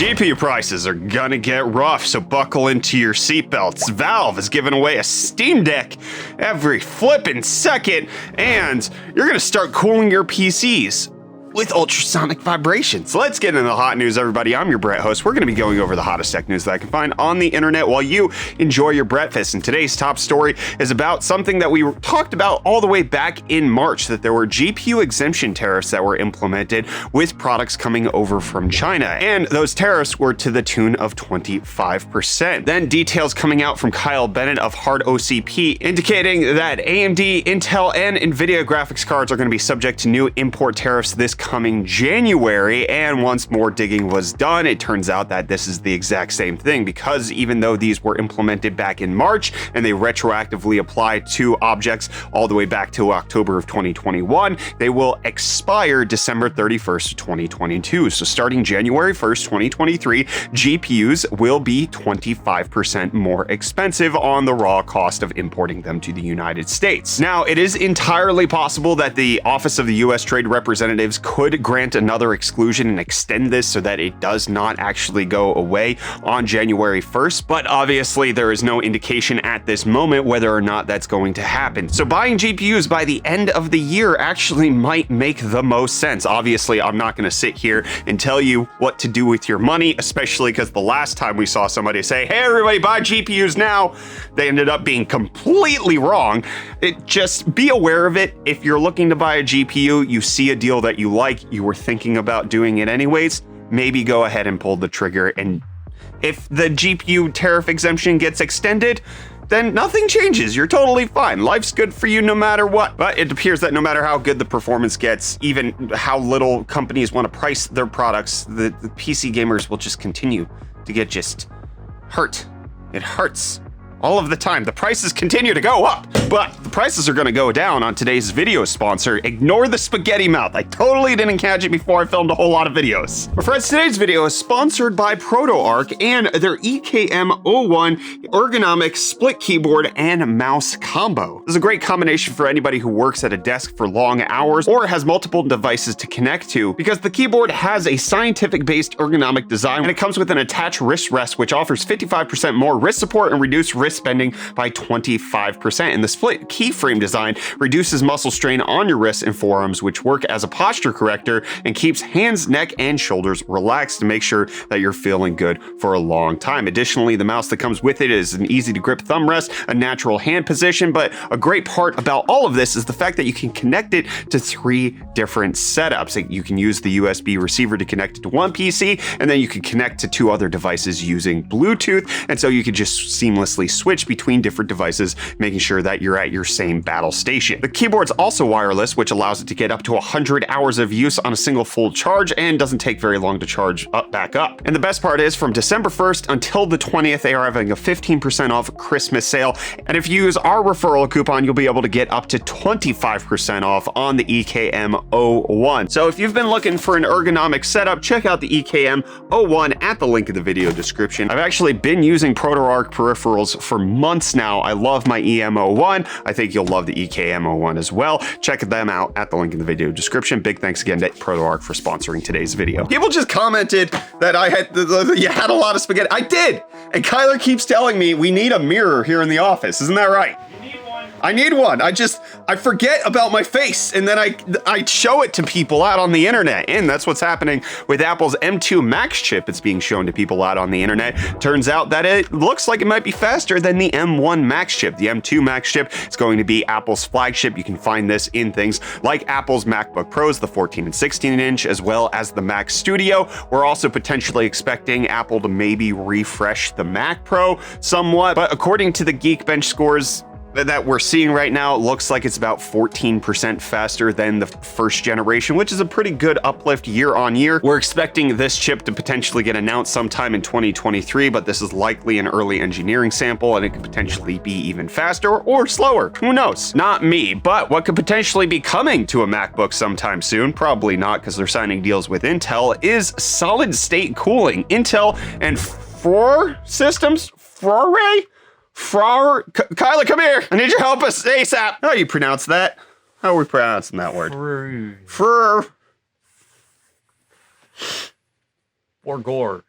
GPU prices are gonna get rough, so buckle into your seatbelts. Valve is giving away a Steam Deck every flippin' second, and you're gonna start cooling your PCs with ultrasonic vibrations. Let's get into the hot news, everybody. I'm your Brett host. We're going to be going over the hottest tech news that I can find on the internet while you enjoy your breakfast. And today's top story is about something that we talked about all the way back in March, that there were GPU exemption tariffs that were implemented with products coming over from China. And those tariffs were to the tune of 25%. Then details coming out from Kyle Bennett of Hard OCP indicating that AMD, Intel, and NVIDIA graphics cards are going to be subject to new import tariffs this coming January. And once more digging was done, it turns out that this is the exact same thing, because even though these were implemented back in March and they retroactively apply to objects all the way back to October of 2021, they will expire December 31st, 2022. So starting January 1st, 2023, GPUs will be 25% more expensive on the raw cost of importing them to the United States. Now, it is entirely possible that the Office of the U.S. Trade Representatives could grant another exclusion and extend this so that it does not actually go away on January 1st, but obviously there is no indication at this moment whether or not that's going to happen. So buying GPUs by the end of the year actually might make the most sense. Obviously, I'm not going to sit here and tell you what to do with your money, especially because the last time we saw somebody say, hey, everybody buy GPUs now, they ended up being completely wrong. Just be aware of it. If you're looking to buy a GPU, you see a deal that you like, you were thinking about doing it anyways, maybe go ahead and pull the trigger. And if the GPU tariff exemption gets extended, then nothing changes. You're totally fine. Life's good for you no matter what. But it appears that no matter how good the performance gets, even how little companies want to price their products, the PC gamers will just continue to get just hurt. It hurts all of the time. The prices continue to go up, but the prices are going to go down on today's video sponsor. Ignore the spaghetti mouth. I totally didn't catch it before I filmed a whole lot of videos. My friends, today's video is sponsored by ProtoArch and their EKM01 ergonomic split keyboard and mouse combo. This is a great combination for anybody who works at a desk for long hours or has multiple devices to connect to, because the keyboard has a scientific-based ergonomic design, and it comes with an attached wrist rest, which offers 55% more wrist support and reduced wrist spending by 25%. And the split keyframe design reduces muscle strain on your wrists and forearms, which work as a posture corrector and keeps hands, neck, and shoulders relaxed to make sure that you're feeling good for a long time. Additionally, the mouse that comes with it is an easy to grip thumb rest, a natural hand position, but a great part about all of this is the fact that you can connect it to 3 different setups. You can use the USB receiver to connect it to one PC, and then you can connect to 2 other devices using Bluetooth, and so you can just seamlessly switch between different devices, making sure that you're at your same battle station. The keyboard's also wireless, which allows it to get up to 100 hours of use on a single full charge and doesn't take very long to charge back up. And the best part is, from December 1st until the 20th, they are having a 15% off Christmas sale. And if you use our referral coupon, you'll be able to get up to 25% off on the EKM01. So if you've been looking for an ergonomic setup, check out the EKM01 at the link in the video description. I've actually been using ProtoArch peripherals for months now. I love my EM01. I think you'll love the EKM01 as well. Check them out at the link in the video description. Big thanks again to ProtoArch for sponsoring today's video. People just commented that I had you had a lot of spaghetti. I did, and Kyler keeps telling me we need a mirror here in the office. Isn't that right? I need one. I forget about my face, and then I show it to people out on the internet. And that's what's happening with Apple's M2 Max chip. It's being shown to people out on the internet. Turns out that it looks like it might be faster than the M1 Max chip. The M2 Max chip is going to be Apple's flagship. You can find this in things like Apple's MacBook Pros, the 14 and 16 inch, as well as the Mac Studio. We're also potentially expecting Apple to maybe refresh the Mac Pro somewhat, but according to the Geekbench scores that we're seeing right now, it looks like it's about 14% faster than the first generation, which is a pretty good uplift year on year. We're expecting this chip to potentially get announced sometime in 2023, but this is likely an early engineering sample, and it could potentially be even faster or slower. Who knows? Not me, but what could potentially be coming to a MacBook sometime soon, probably not because they're signing deals with Intel, is solid state cooling. Intel and Frore systems? Frore? Kyler, come here. I need your help us ASAP. How do you pronounce that? How are we pronouncing that word? Frore. Or gore.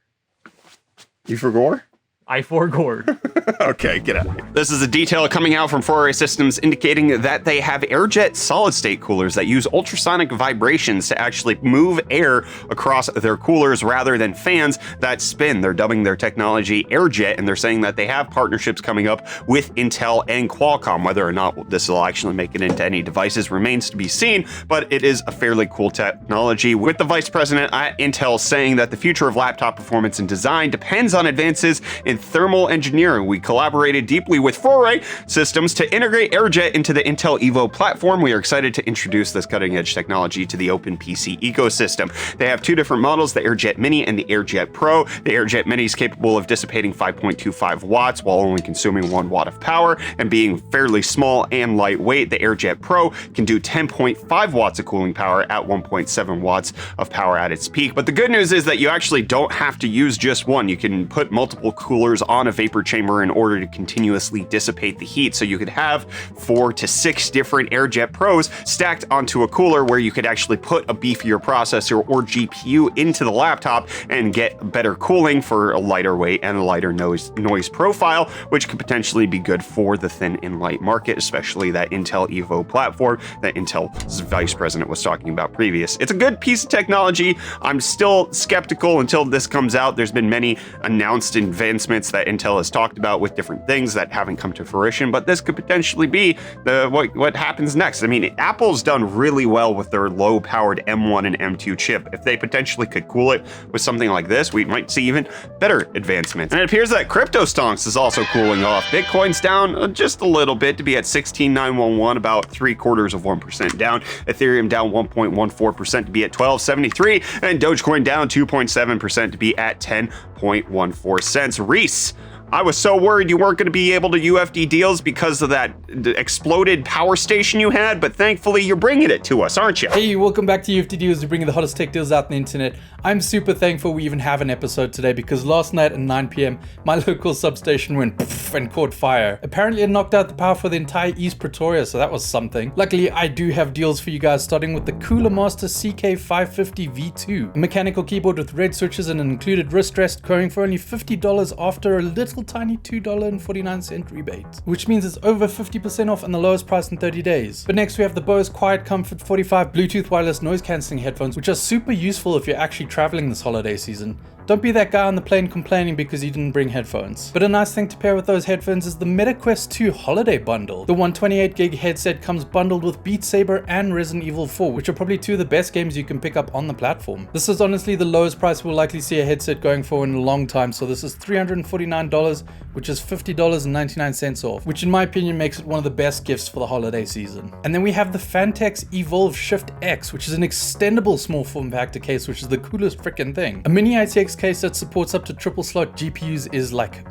You forgot? I forgored. Okay, get out of here. This is a detail coming out from Frore Systems indicating that they have air-jet solid-state coolers that use ultrasonic vibrations to actually move air across their coolers rather than fans that spin. They're dubbing their technology air-jet, and they're saying that they have partnerships coming up with Intel and Qualcomm. Whether or not this will actually make it into any devices remains to be seen, but it is a fairly cool technology, with the vice president at Intel saying that the future of laptop performance and design depends on advances in thermal engineering. We collaborated deeply with Frore Systems to integrate air-jet into the Intel Evo platform. We are excited to introduce this cutting-edge technology to the open PC ecosystem. They have two different models, the air-jet Mini and the air-jet Pro. The air-jet Mini is capable of dissipating 5.25 watts while only consuming 1 watt of power and being fairly small and lightweight. The air-jet Pro can do 10.5 watts of cooling power at 1.7 watts of power at its peak. But the good news is that you actually don't have to use just one. You can put multiple coolers on a vapor chamber in order to continuously dissipate the heat. So you could have 4 to 6 different air-jet Pros stacked onto a cooler where you could actually put a beefier processor or GPU into the laptop and get better cooling for a lighter weight and a lighter noise profile, which could potentially be good for the thin and light market, especially that Intel Evo platform that Intel's vice president was talking about previous. It's a good piece of technology. I'm still skeptical until this comes out. There's been many announced advancements that Intel has talked about with different things that haven't come to fruition, but this could potentially be what happens next. I mean, Apple's done really well with their low-powered M1 and M2 chip. If they potentially could cool it with something like this, we might see even better advancements. And it appears that Cryptostonks is also cooling off. Bitcoin's down just a little bit to be at 16,911, about 0.75% down. Ethereum down 1.14% to be at 1273, and Dogecoin down 2.7% to be at 10.14 cents. Reece, I was so worried you weren't going to be able to UFD Deals because of that exploded power station you had, but thankfully you're bringing it to us, aren't you? Hey, welcome back to UFD Deals. We're bringing the hottest tech deals out on the internet. I'm super thankful we even have an episode today because last night at 9 p.m, my local substation went poof and caught fire. Apparently it knocked out the power for the entire East Pretoria, so that was something. Luckily, I do have deals for you guys, starting with the Coolermaster CK550 V2. A mechanical keyboard with red switches and an included wrist rest, going for only $50 after a little tiny $2.49 rebate, which means it's over 50% off and the lowest price in 30 days. But next we have the Bose Quiet Comfort 45 Bluetooth wireless noise cancelling headphones, which are super useful if you're actually traveling this holiday season. Don't be that guy on the plane complaining because you didn't bring headphones. But a nice thing to pair with those headphones is the MetaQuest 2 Holiday Bundle. The 128GB headset comes bundled with Beat Saber and Resident Evil 4, which are probably two of the best games you can pick up on the platform. This is honestly the lowest price we'll likely see a headset going for in a long time, so this is $349, which is $50.99 off, which in my opinion makes it one of the best gifts for the holiday season. And then we have the Fantex Evolve Shift X, which is an extendable small form factor case, which is the coolest freaking thing. A mini ITX case that supports up to triple slot GPUs is like,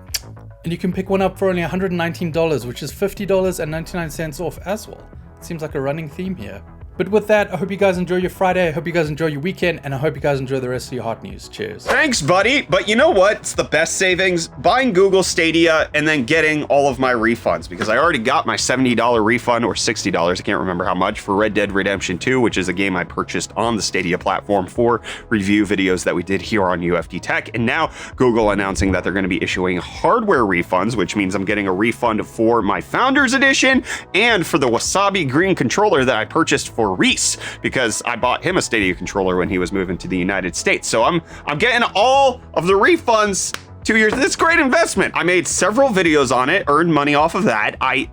and you can pick one up for only $119, which is $50.99 off as well. It seems like a running theme here. But with that, I hope you guys enjoy your Friday, I hope you guys enjoy your weekend, and I hope you guys enjoy the rest of your hot news. Cheers. Thanks, buddy. But you know what? It's the best savings. Buying Google Stadia and then getting all of my refunds, because I already got my $70 refund or $60, I can't remember how much, for Red Dead Redemption 2, which is a game I purchased on the Stadia platform for review videos that we did here on UFD Tech. And now Google announcing that they're going to be issuing hardware refunds, which means I'm getting a refund for my Founders Edition and for the Wasabi green controller that I purchased for Reece, because I bought him a Stadia controller when he was moving to the United States. So I'm getting all of the refunds 2 years. It's a great investment. I made several videos on it, earned money off of that. I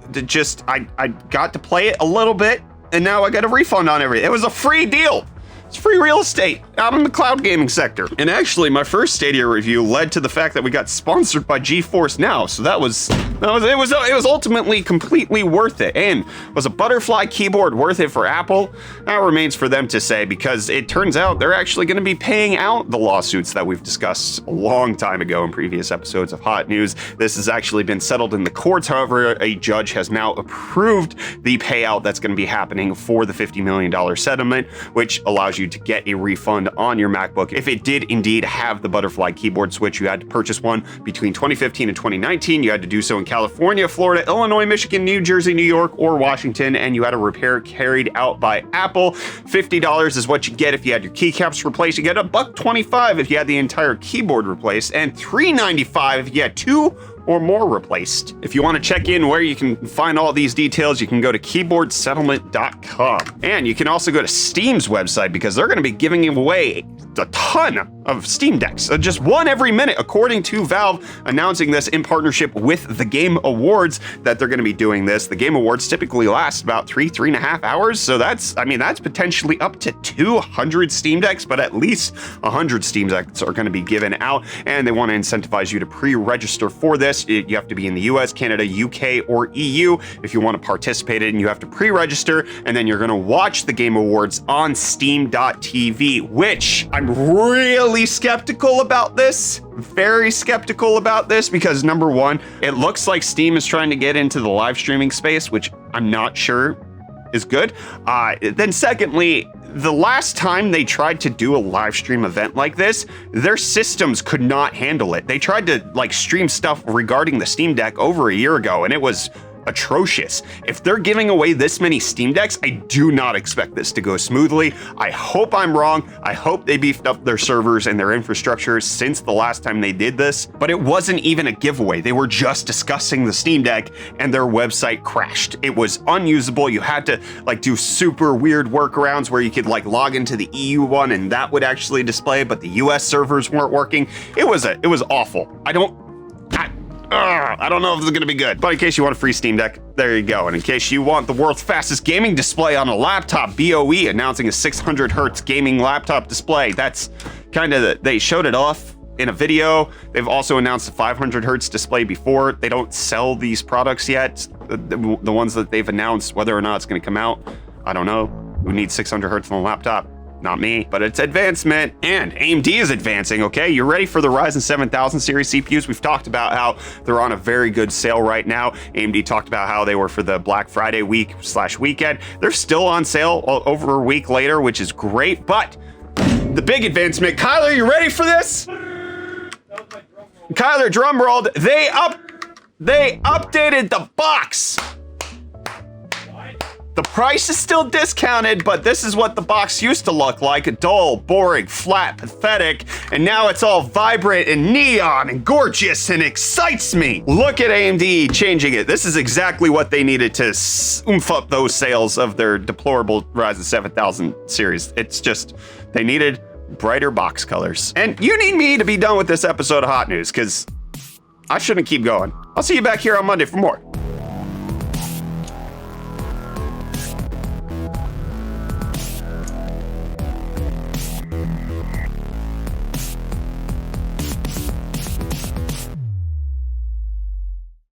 got to play it a little bit, and now I got a refund on everything. It was a free deal. It's free real estate out in the cloud gaming sector. And actually, my first Stadia review led to the fact that we got sponsored by GeForce Now. So it was ultimately completely worth it. And was a butterfly keyboard worth it for Apple? That remains for them to say, because it turns out they're actually going to be paying out the lawsuits that we've discussed a long time ago in previous episodes of Hot News. This has actually been settled in the courts. However, a judge has now approved the payout that's going to be happening for the $50 million settlement, which allows you to get a refund demand on your MacBook. If it did indeed have the butterfly keyboard switch, you had to purchase one between 2015 and 2019. You had to do so in California, Florida, Illinois, Michigan, New Jersey, New York, or Washington, and you had a repair carried out by Apple. $50 is what you get if you had your keycaps replaced. You get $125 if you had the entire keyboard replaced, and $395 if you had two or more replaced. If you want to check in where you can find all these details, you can go to keyboardsettlement.com. And you can also go to Steam's website because they're going to be giving away a ton of Steam Decks, just one every minute, according to Valve, announcing this in partnership with the Game Awards that they're going to be doing this. The Game Awards typically last about 3.5 hours, so that's potentially up to 200 Steam Decks, but at least 100 Steam Decks are going to be given out, and they want to incentivize you to pre-register for this. You have to be in the US, Canada, UK, or EU if you want to participate in it, and you have to pre-register, and then you're going to watch the Game Awards on Steam.tv, which I'm really skeptical about this. Very skeptical about this because, number one, it looks like Steam is trying to get into the live streaming space, which I'm not sure is good. Then secondly, the last time they tried to do a live stream event like this, their systems could not handle it. They tried to stream stuff regarding the Steam Deck over a year ago, and it was atrocious. If they're giving away this many Steam Decks, I do not expect this to go smoothly. I hope I'm wrong. I hope they beefed up their servers and their infrastructure since the last time they did this, but it wasn't even a giveaway. They were just discussing the Steam Deck and their website crashed. It was unusable. You had to do super weird workarounds where you could log into the EU one and that would actually display, but the US servers weren't working. It was awful. I don't know if this is going to be good, but in case you want a free Steam Deck, there you go. And in case you want the world's fastest gaming display on a laptop, BOE announcing a 600 hertz gaming laptop display. That's they showed it off in a video. They've also announced a 500 hertz display before. They don't sell these products yet. The ones that they've announced, whether or not it's going to come out, I don't know. Who needs 600 hertz on a laptop? Not me, but it's advancement, and AMD is advancing, okay? You're ready for the Ryzen 7000 series CPUs. We've talked about how they're on a very good sale right now. AMD talked about how they were for the Black Friday week/weekend. They're still on sale over a week later, which is great, but the big advancement, Kyler, you ready for this? Kyler, drum rolled. They updated the box. The price is still discounted, but this is what the box used to look like. Dull, boring, flat, pathetic, and now it's all vibrant and neon and gorgeous and excites me. Look at AMD changing it. This is exactly what they needed to oomph up those sales of their deplorable Ryzen 7000 series. It's just, they needed brighter box colors. And you need me to be done with this episode of Hot News, because I shouldn't keep going. I'll see you back here on Monday for more.